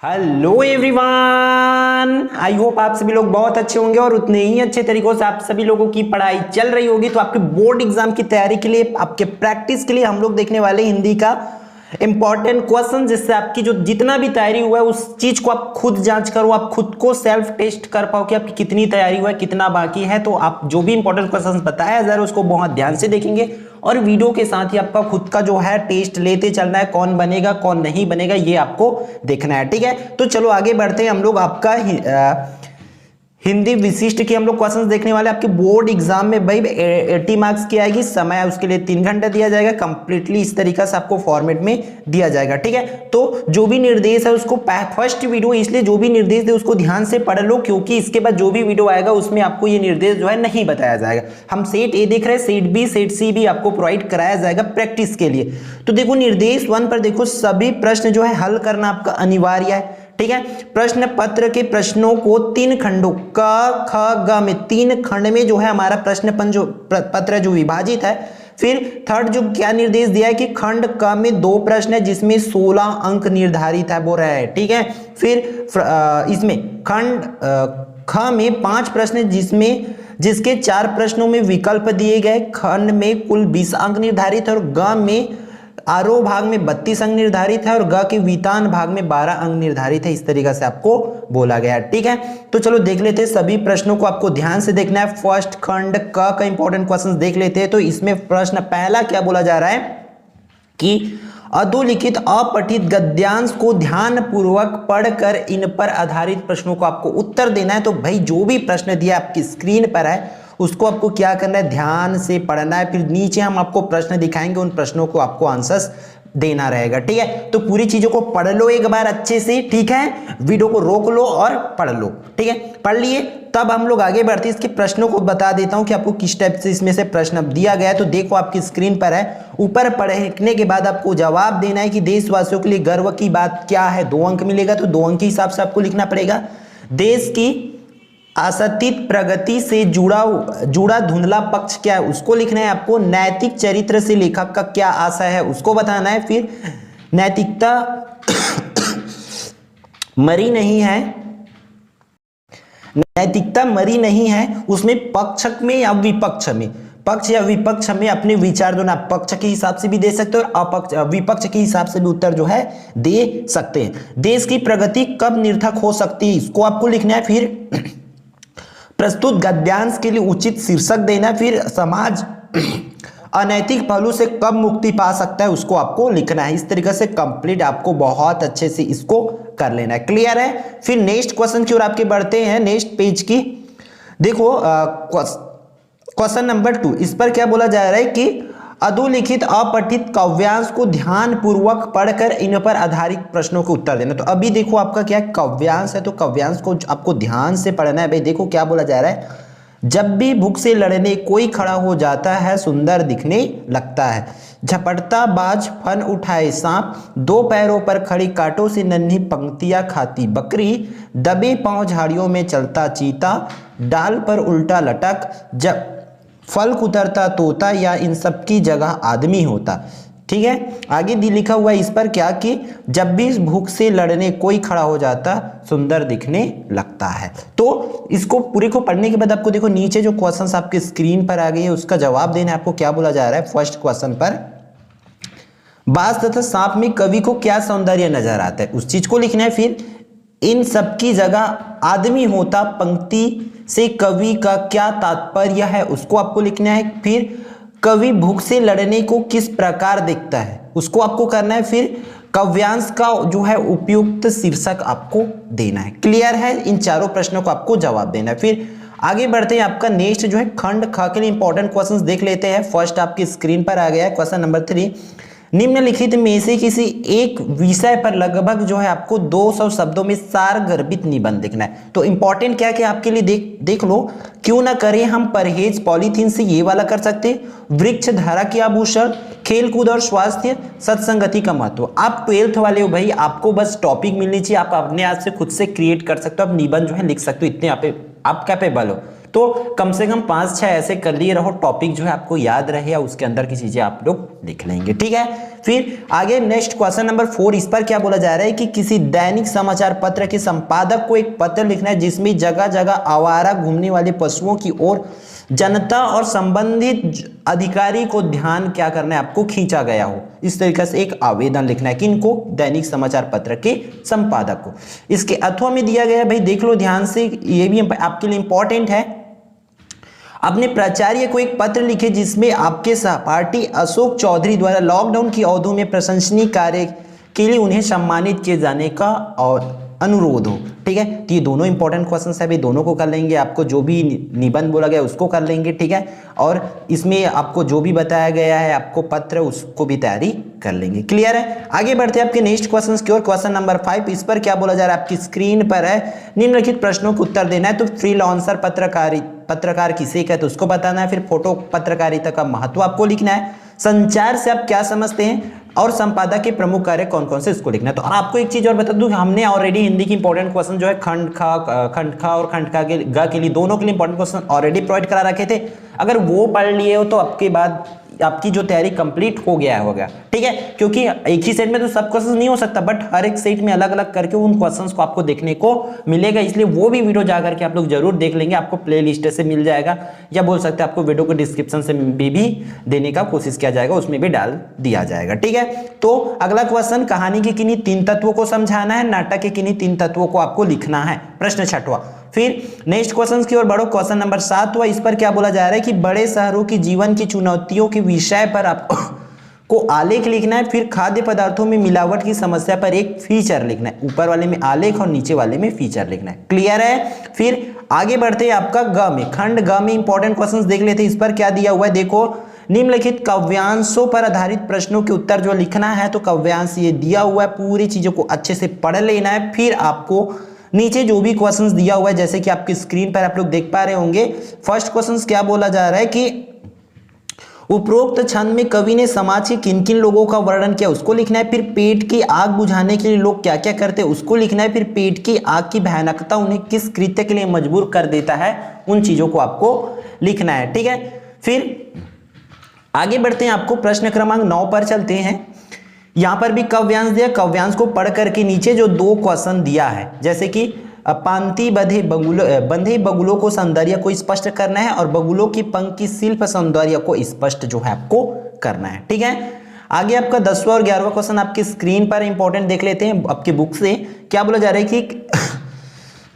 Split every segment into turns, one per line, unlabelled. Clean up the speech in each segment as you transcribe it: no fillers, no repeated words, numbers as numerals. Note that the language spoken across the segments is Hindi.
हेलो एवरीवन, आई होप आप सभी लोग बहुत अच्छे होंगे और उतने ही अच्छे तरीकों से आप सभी लोगों की पढ़ाई चल रही होगी। तो आपके बोर्ड एग्जाम की तैयारी के लिए, आपके प्रैक्टिस के लिए हम लोग देखने वाले हिंदी का इंपॉर्टेंट क्वेश्चन, जिससे आपकी जो जितना भी तैयारी हुआ है उस चीज को आप खुद जांच करो, आप खुद को सेल्फ टेस्ट कर पाओ कि आपकी कितनी तैयारी हुआ है, कितना बाकी है। तो आप जो भी इंपॉर्टेंट क्वेश्चन बताया जा रहा है उसको बहुत ध्यान से देखेंगे और वीडियो के साथ ही आपका खुद का जो है टेस्ट लेते चलना है। कौन बनेगा कौन नहीं बनेगा ये आपको देखना है, ठीक है। तो चलो आगे बढ़ते हैं। हम लोग आपका हिंदी विशिष्ट की हम लोग क्वेश्चंस देखने वाले। आपके बोर्ड एग्जाम में भाई 80 मार्क्स की आएगी, समय उसके लिए 3 घंटा दिया जाएगा। कंप्लीटली इस तरीका से आपको फॉर्मेट में दिया जाएगा, ठीक है। तो जो भी निर्देश है उसको फर्स्ट वीडियो, इसलिए जो भी निर्देश है उसको ध्यान से पढ़ लो, क्योंकि इसके बाद जो भी वीडियो आएगा उसमें आपको ये निर्देश जो है नहीं बताया जाएगा। हम सेट ए देख रहे हैं, सेट बी सेट सी भी आपको प्रोवाइड कराया जाएगा प्रैक्टिस के लिए। तो देखो निर्देश 1 पर देखो, सभी प्रश्न जो है हल करना आपका अनिवार्य है, ठीक है। प्रश्न पत्र के प्रश्नों को 3 खंडों क ख ग में 3 खंड में जो है हमारा प्रश्न पत्र जो विभाजित है। फिर थर्ड जो क्या निर्देश दिया है कि खंड क में 2 प्रश्न है जिसमें 16 अंक निर्धारित है, बोल रहा है, ठीक है। फिर इसमें खंड ख में 5 प्रश्न है जिसके 4 प्रश्नों में विकल्प दिए गए। खंड में कुल 20 अंक निर्धारित है और ग में आरोह भाग में 32 अंक निर्धारित है और ग के वितान भाग में 12 अंक निर्धारित है। इस तरीके से आपको बोला गया है, ठीक है। तो चलो देख लेते हैं, सभी प्रश्नों को आपको ध्यान से देखना है। फर्स्ट खंड क का इंपॉर्टेंट क्वेश्चन देख लेते हैं। तो इसमें प्रश्न पहला क्या बोला जा रहा है कि अधोलिखित अपठित गद्यांश को ध्यान पूर्वक पढ़कर इन पर आधारित प्रश्नों को आपको उत्तर देना है। तो भाई जो भी प्रश्न दिया आपकी स्क्रीन पर है उसको आपको क्या करना है, ध्यान से पढ़ना है। फिर नीचे हम आपको प्रश्न दिखाएंगे, उन प्रश्नों को आपको आंसर्स देना रहेगा, ठीक है। तो पूरी चीजों को पढ़ लो एक बार अच्छे से, ठीक है। वीडियो को रोक लो और पढ़ लो, ठीक है। पढ़ लिए तब हम लोग आगे बढ़ते हैं। इसके प्रश्नों को बता देता हूं कि आपको किस टाइप से इसमें से प्रश्न दिया गया है। तो देखो आपकी स्क्रीन पर है, ऊपर पढ़ने के बाद आपको जवाब देना है कि देशवासियों के लिए गर्व की बात क्या है। 2 अंक मिलेगा, तो 2 अंक के हिसाब से आपको लिखना पड़ेगा। देश की असतित प्रगति से जुड़ा धुंधला पक्ष क्या है उसको लिखना है आपको। नैतिक चरित्र से लेखक का क्या आशय है उसको बताना है। फिर नैतिकता मरी नहीं है, नैतिकता मरी नहीं है, उसमें पक्ष में या विपक्ष में, पक्ष या विपक्ष में अपने विचार दो ना। पक्ष के हिसाब से भी दे सकते हो और विपक्ष के हिसाब से भी उत्तर जो है दे सकते हैं। देश की प्रगति कब निरर्थक हो सकती है इसको आपको लिखना है। फिर प्रस्तुत गद्यांश के लिए उचित शीर्षक देना। फिर समाज अनैतिक पहलू से कब मुक्ति पा सकता है उसको आपको लिखना है। इस तरीके से कंप्लीट आपको बहुत अच्छे से इसको कर लेना है, क्लियर है। फिर नेक्स्ट क्वेश्चन की ओर आपके बढ़ते हैं, नेक्स्ट पेज की। देखो क्वेश्चन नंबर 2, इस पर क्या बोला जा रहा है कि अधोलिखित अपठित काव्यांश को ध्यान पूर्वक पढ़कर इन पर आधारित प्रश्नों के उत्तर देना। तो अभी देखो आपका क्या काव्यांश है, तो काव्यांश को आपको ध्यान से पढ़ना है। भाई देखो क्या बोला जा रहा है, जब भी भूख से लड़ने कोई खड़ा हो जाता है सुंदर दिखने लगता है। झपटता बाज फन उठाए सांप, 2 पैरों पर खड़ी कांटों से नन्ही पंक्तियां खाती बकरी, दबे पांव झाड़ियों में चलता चीता, डाल पर उल्टा लटक, जब फल कुतरता तोता, या इन सब की जगह आदमी होता, ठीक है। आगे लिखा हुआ है इस पर क्या कि जब भी भूख से लड़ने कोई खड़ा हो जाता सुंदर दिखने लगता है। तो इसको पूरे को पढ़ने के बाद आपको देखो नीचे जो क्वेश्चंस आपके स्क्रीन पर आ गए हैं उसका जवाब देना है आपको। क्या बोला जा रहा है फर्स्ट क्वेश्चन पर, बाज तथा सांप में कवि को क्या सौंदर्य नजर आता है उस चीज को लिखना है। फिर इन सब की जगह आदमी होता पंक्ति से कवि का क्या तात्पर्य है उसको आपको लिखना है। फिर कवि भूख से लड़ने को किस प्रकार देखता है उसको आपको करना है। फिर काव्यांश का जो है उपयुक्त शीर्षक आपको देना है, क्लियर है। इन चारों प्रश्नों को आपको जवाब देना है। फिर आगे बढ़ते हैं, आपका नेक्स्ट जो है खंड ख के लिए इंपॉर्टेंट क्वेश्चंस देख लेते हैं। फर्स्ट आपकी स्क्रीन पर आ गया है क्वेश्चन नंबर 3, निम्नलिखित में से किसी एक विषय पर लगभग जो है आपको 200 शब्दों में सारगर्भित निबंध लिखना है। तो इंपॉर्टेंट क्या क्या आपके लिए देख लो। क्यों ना करें हम परहेज पॉलीथीन से, ये वाला कर सकते। वृक्ष धारा के आभूषण, खेलकूद और स्वास्थ्य, सत्संगति का महत्व। आप 12th वाले हो भाई, आपको बस टॉपिक मिलनी चाहिए, आप अपने आप से खुद से क्रिएट कर सकते हो, आप निबंध जो है लिख सकते हो, इतने आप कैपेबल हो, तो कम से कम 5-6 ऐसे कर लिए रहो, टॉपिक जो है आपको याद रहे या उसके अंदर की चीजें आप लोग लिख लेंगे, ठीक है। फिर आगे नेक्स्ट क्वेश्चन नंबर 4, इस पर क्या बोला जा रहा है कि किसी दैनिक समाचार पत्र के संपादक को एक पत्र लिखना है जिसमें जगह जगह आवारा घूमने वाले पशुओं की ओर जनता और संबंधित अधिकारी को ध्यान क्या करना है, आपको खींचा गया हो। इस तरीके से एक आवेदन लिखना है, किनको, दैनिक समाचार पत्र के संपादक को। इसके अथवा में दिया गया है, भाई देख लो ध्यान से, ये भी आपके लिए इंपॉर्टेंट है। अपने प्राचार्य को एक पत्र लिखे जिसमें आपके सहपाठी अशोक चौधरी द्वारा लॉकडाउन की अवधि में प्रशंसनीय कार्य के लिए उन्हें सम्मानित किए जाने का और अनुरोध हो, ठीक है। तो ये दोनों इंपॉर्टेंट क्वेश्चन है, भाई दोनों को कर लेंगे। आपको जो भी निबंध बोला गया उसको कर लेंगे, ठीक है। और इसमें आपको जो भी बताया गया है आपको पत्र, उसको भी तैयारी कर लेंगे। क्लियर है। आगे बढ़ते हैं आपके नेक्स्ट क्वेश्चन की ओर। क्वेश्चन नंबर 5, इस पर क्या बोला जा रहा है, आपकी स्क्रीन पर है, निम्नलिखित प्रश्नों को उत्तर देना है। तो फ्रीलांसर पत्रकार किसे कहते हैं उसको बताना है। फिर फोटो पत्रकारिता का महत्व आपको लिखना है। संचार से आप क्या समझते हैं और संपादक के प्रमुख कार्य कौन कौन से, इसको लिखना है। तो आपको एक चीज और बता दूं, हमने ऑलरेडी हिंदी की इंपॉर्टेंट क्वेश्चन जो है खंड खा और खंड खा के ग के लिए, दोनों के लिए इंपॉर्टेंट क्वेश्चन ऑलरेडी प्रोवाइड करा रखे थे। अगर वो पढ़ लिए हो तो आपके बाद आपकी जो तैयारी कंप्लीट हो गया होगा, ठीक है। क्योंकि एक ही सेट में तो सब क्वेश्चन नहीं हो सकता, बट हर एक सेट में अलग अलग करके उन क्वेश्चंस को आपको देखने को मिलेगा, इसलिए वो भी वीडियो जाकर के आप लोग जरूर देख लेंगे। आपको प्लेलिस्ट से मिल जाएगा, या बोल सकते हैं आपको वीडियो को डिस्क्रिप्शन से भी देने का कोशिश किया जाएगा, उसमें भी डाल दिया जाएगा, ठीक है। तो अगला क्वेश्चन, कहानी के किन्हीं 3 तत्वों को समझाना है, नाटक के किन्हीं 3 तत्वों को आपको लिखना है। प्रश्न 6वां। फिर नेक्स्ट क्वेश्चन की ओर बढ़ो। क्वेश्चन नंबर 7 हुआ, इस पर क्या बोला जा रहा है कि बड़े शहरों की जीवन की चुनौतियों के विषय पर आपको आलेख लिखना है। फिर खाद्य पदार्थों में मिलावट की समस्या पर एक फीचर लिखना है। ऊपर वाले में आलेख और नीचे वाले में फीचर लिखना है। क्लियर है। फिर आगे बढ़ते हैं आपका ग में, खंड ग में इंपॉर्टेंट क्वेश्चंस देख लेते हैं। इस पर क्या दिया हुआ है, देखो, निम्नलिखित काव्यांशों पर आधारित प्रश्नों के उत्तर जो लिखना है। तो काव्यांश ये दिया हुआ है, पूरी चीजों को अच्छे से पढ़ लेना है। फिर आपको नीचे जो भी क्वेश्चंस दिया हुआ है, जैसे कि आपकी स्क्रीन पर आप लोग देख पा रहे होंगे, फर्स्ट क्वेश्चंस क्या बोला जा रहा है कि उपरोक्त छंद में कवि ने समाज के किन किन लोगों का वर्णन किया, उसको लिखना है। फिर पेट की आग बुझाने के लिए लोग क्या क्या करते हैं, उसको लिखना है। फिर पेट की आग की भयानकता उन्हें किस कृत्य के लिए मजबूर कर देता है, उन चीजों को आपको लिखना है, ठीक है। फिर आगे बढ़ते हैं, आपको प्रश्न क्रमांक 9 पर चलते हैं। यहां पर भी काव्यांश दिया, काव्यांश को पढ़ करके नीचे जो 2 क्वेश्चन दिया है, जैसे कि पांति बंधे बगुलों को सौंदर्य को स्पष्ट करना है और बगुलों की पंख की शिल्प सौंदर्य को स्पष्ट जो है आपको करना है, ठीक है। आगे आपका 10वां और 11वां क्वेश्चन आपकी स्क्रीन पर इंपॉर्टेंट देख लेते हैं आपकी बुक से। क्या बोला जा रहा है कि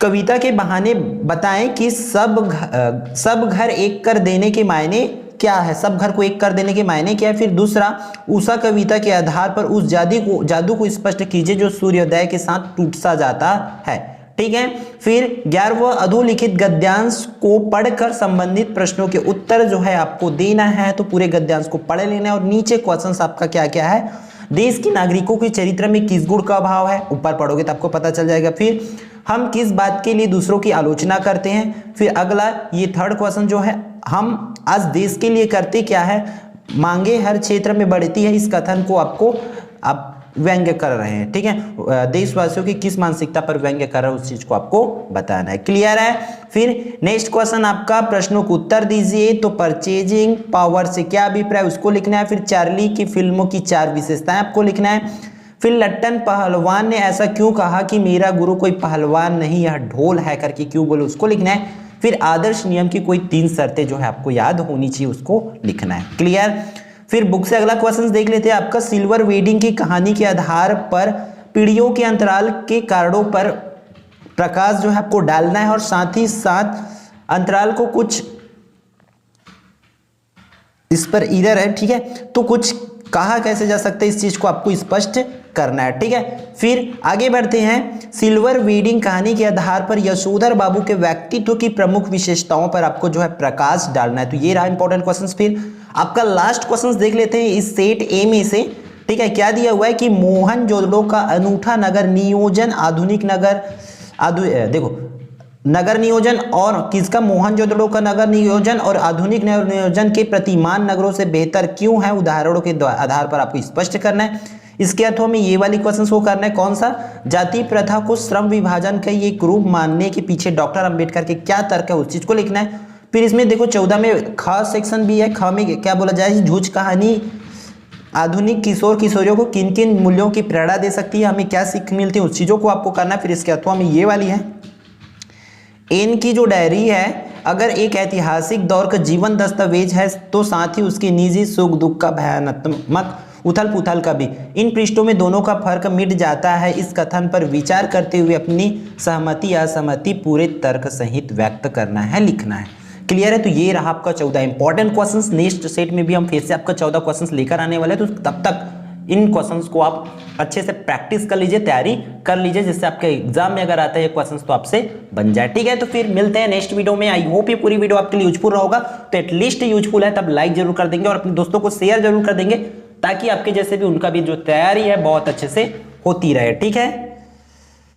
कविता के बहाने बताएं कि सब घर एक कर देने के मायने क्या है, सब घर को एक कर देने के मायने क्या है। फिर दूसरा, उषा कविता के आधार पर उस जादू को स्पष्ट कीजिए जो सूर्योदय के साथ टूट सा जाता है, ठीक है। फिर 11वां, अधोलिखित गद्यांश को पढ़कर संबंधित प्रश्नों के उत्तर जो है आपको देना है। तो पूरे गद्यांश को पढ़ लेना है और नीचे क्वेश्चंस आपका क्या क्या है, देश के नागरिकों के चरित्र में किस गुण का अभाव है, ऊपर पढ़ोगे तो आपको पता चल जाएगा। फिर हम किस बात के लिए दूसरों की आलोचना करते हैं। फिर अगला ये 3rd क्वेश्चन जो है, हम आज देश के लिए करते क्या है, मांगे हर क्षेत्र में बढ़ती है, इस कथन को आपको आप व्यंग्य कर रहे हैं, ठीक है। देशवासियों की किस मानसिकता पर व्यंग्य कर रहे हैं, उस चीज को आपको बताना है। क्लियर है। फिर नेक्स्ट क्वेश्चन आपका, प्रश्नों को उत्तर दीजिए। तो परचेजिंग पावर से क्या अभिप्राय, उसको लिखना है। फिर चार्ली की फिल्मों की 4 विशेषताएं आपको लिखना है। फिर लट्टन पहलवान ने ऐसा क्यों कहा कि मेरा गुरु कोई पहलवान नहीं यह ढोल है करके क्यों बोले, उसको लिखना है। फिर आदर्श नियम की कोई 3 शर्तें जो है आपको याद होनी चाहिए, उसको लिखना है। क्लियर। फिर बुक से अगला क्वेश्चन देख लेते हैं आपका, सिल्वर वेडिंग की कहानी के आधार पर पीढ़ियों के अंतराल के कारणों पर प्रकाश जो है आपको डालना है और साथ ही साथ अंतराल को कुछ इस पर इधर है, ठीक है। तो कुछ कहा कैसे जा सकता है, इस चीज को आपको स्पष्ट करना है, ठीक है। फिर आगे बढ़ते हैं, सिल्वर वेडिंग कहानी के आधार पर यशोधर बाबू के व्यक्तित्व की प्रमुख विशेषताओं पर आपको जो है प्रकाश डालना है। तो ये रहा इंपॉर्टेंट क्वेश्चंस। फिर आपका लास्ट क्वेश्चंस देख लेते हैं इस सेट ए में से, ठीक है। क्या दिया हुआ है कि मोहनजोदड़ो का अनूठा नगर नियोजन आधुनिक नगर देखो नगर नियोजन और किसका, मोहनजोदड़ो का नगर नियोजन और आधुनिक नगर नियोजन के प्रतिमान नगरों से बेहतर क्यों है, उदाहरणों के आधार पर आपको स्पष्ट करना है। इसके अर्थों में ये वाली क्वेश्चन को करना है। कौन सा? जाति प्रथा को श्रम विभाजन का ये ग्रुप मानने के पीछे डॉक्टर अंबेडकर के क्या तर्क है, उस चीज को लिखना है। फिर इसमें देखो 14 में ख सेक्शन भी है। ख में क्या बोला जाए? झूठ कहानी आधुनिक किशोर किशोरियों को किन किन मूल्यों की प्रेरणा दे सकती है, हमें क्या सीख मिलती है, उस चीजों को आपको करना है। फिर इसके अर्थों में ये वाली है, एन की जो डायरी है अगर एक ऐतिहासिक दौर का जीवन दस्तावेज है तो साथ ही उसके निजी सुख दुख का भयानक उथल पुथल का भी। इन पृष्ठों में दोनों का फर्क मिट जाता है। इस कथन पर विचार करते हुए अपनी सहमति असहमति पूरे तर्क सहित व्यक्त करना है, लिखना है। क्लियर है? तो ये रहा आपका 14 इंपॉर्टेंट क्वेश्चंस। नेक्स्ट सेट में भी हम फिर से आपका 14 क्वेश्चंस लेकर आने वाले हैं, तो तब तक इन क्वेश्चंस को आप अच्छे से प्रैक्टिस कर लीजिए, तैयारी कर लीजिए, जिससे आपके एग्जाम में अगर आता है ये क्वेश्चंस तो आपसे बन जाए। ठीक है, तो फिर मिलते हैं नेक्स्ट वीडियो में। आई होप ये पूरी वीडियो आपके लिए यूजफुल होगा, तो एटलीस्ट यूजफुल है तब लाइक जरूर कर देंगे और अपने दोस्तों को शेयर जरूर कर देंगे, ताकि आपके जैसे भी उनका भी जो तैयारी है बहुत अच्छे से होती रहे। ठीक है।